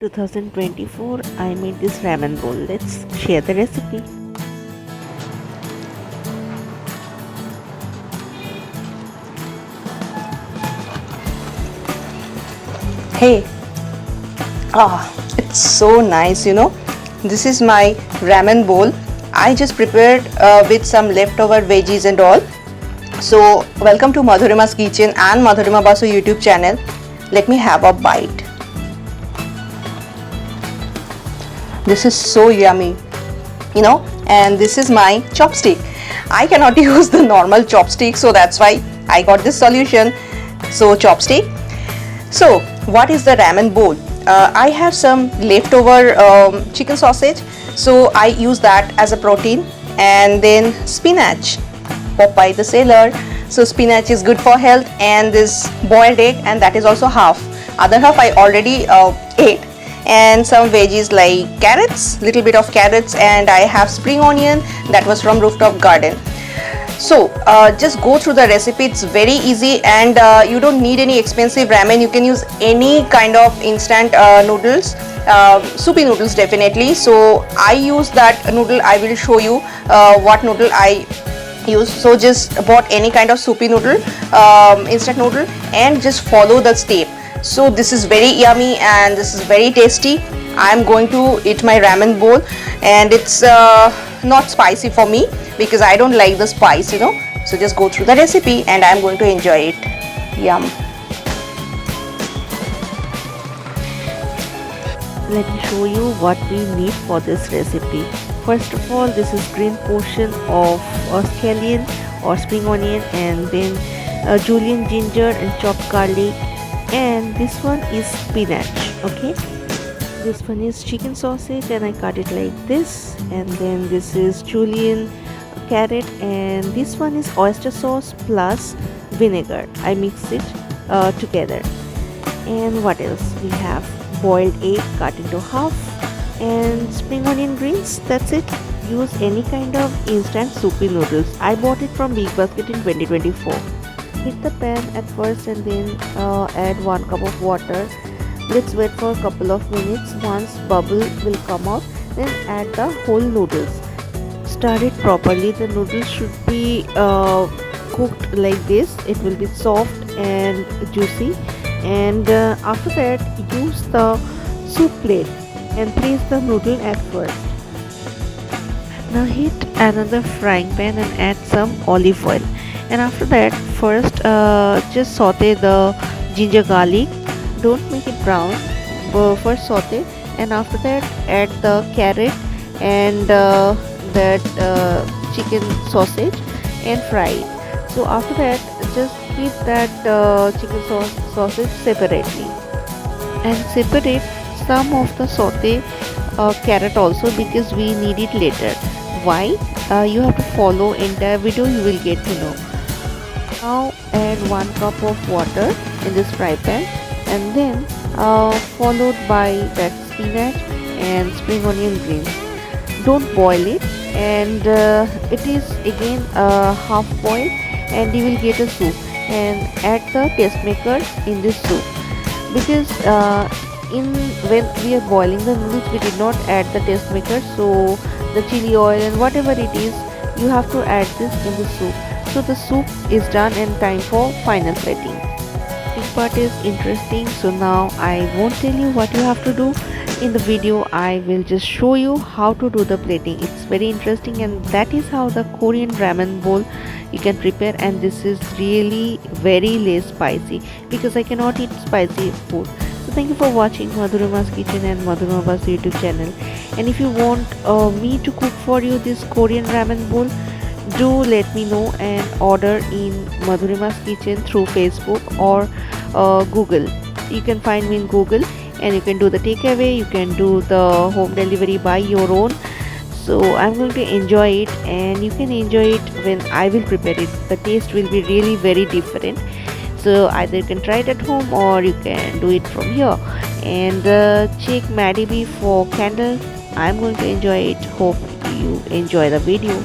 2024 I made this ramen bowl. Let's share the recipe. Hey, it's so nice, This is my ramen bowl. I just prepared with some leftover veggies and all. So, welcome to Madhurima's Kitchen and Madhurima Basu YouTube channel. Let me have a bite. This is so yummy, and this is my chopstick. I cannot use the normal chopstick, so that's why I got this solution. So, chopstick. So, what is the ramen bowl? I have some leftover chicken sausage, so I use that as a protein, and then spinach, Popeye the sailor. So spinach is good for health, and this boiled egg, and that is also half. Other half I already ate, and some veggies like carrots, little bit of carrots, and I have spring onion that was from rooftop garden. So just go through the recipe. It's very easy, and you don't need any expensive ramen. You can use any kind of instant noodles, soupy noodles definitely. So I use that noodle. I will show you what noodle I use. So just bought any kind of soupy noodle, instant noodle, and just follow the step. So this is very yummy and this is very tasty. I am going to eat my ramen bowl, and it's not spicy for me because I don't like the spice, So just go through the recipe and I am going to enjoy it. Yum. Let me show you what we need for this recipe. First of all, this is green portion of scallion or spring onion, and then Julian ginger and chopped garlic, and this one is spinach. Okay, this one is chicken sausage and I cut it like this, and then this is Julian carrot, and this one is oyster sauce plus vinegar. I mix it together. And what else we have? Boiled egg cut into half, and spring onion greens. That's it. Use any kind of instant soupy noodles. I bought it from Big Basket in 2024. Heat the pan at first, and then add 1 cup of water. Let's wait for a couple of minutes. Once bubble will come out, then add the whole noodles. Stir it properly. The noodles should be cooked like this. It will be soft and juicy. And after that, use the soup plate and place the noodle at first. Now heat another frying pan and add some olive oil. And after that, first just saute the ginger garlic. Don't make it brown, but first saute, and after that add the carrot and that chicken sausage and fry it. So after that, just keep that chicken sausage separately, and separate some of the saute carrot also, because we need it later. Why? You have to follow entire video, you will get to know. Now add 1 cup of water in this fry pan, and then followed by that spinach and spring onion greens. Don't boil it, and it is again half boiled, and you will get a soup. And add the taste maker in this soup, because when we are boiling the noodles, we did not add the taste maker. So the chili oil and whatever it is, you have to add this in the soup. So the soup is done, and time for final plating. This part is interesting, so now I won't tell you what you have to do. In the video, I will just show you how to do the plating. It's very interesting, and that is how the Korean ramen bowl you can prepare. And this is really very less spicy, because I cannot eat spicy food. So thank you for watching Madhurima's Kitchen and Madhurima Basu YouTube channel. And if you want me to cook for you this Korean ramen bowl, do let me know and order in Madhurima's Kitchen through Facebook or Google. You can find me in Google, and you can do the takeaway, you can do the home delivery by your own. So I'm going to enjoy it, and you can enjoy it when I will prepare it. The taste will be really very different. So either you can try it at home, or you can do it from here. And check MaddyBee for candle. I'm going to enjoy it. Hope you enjoy the video.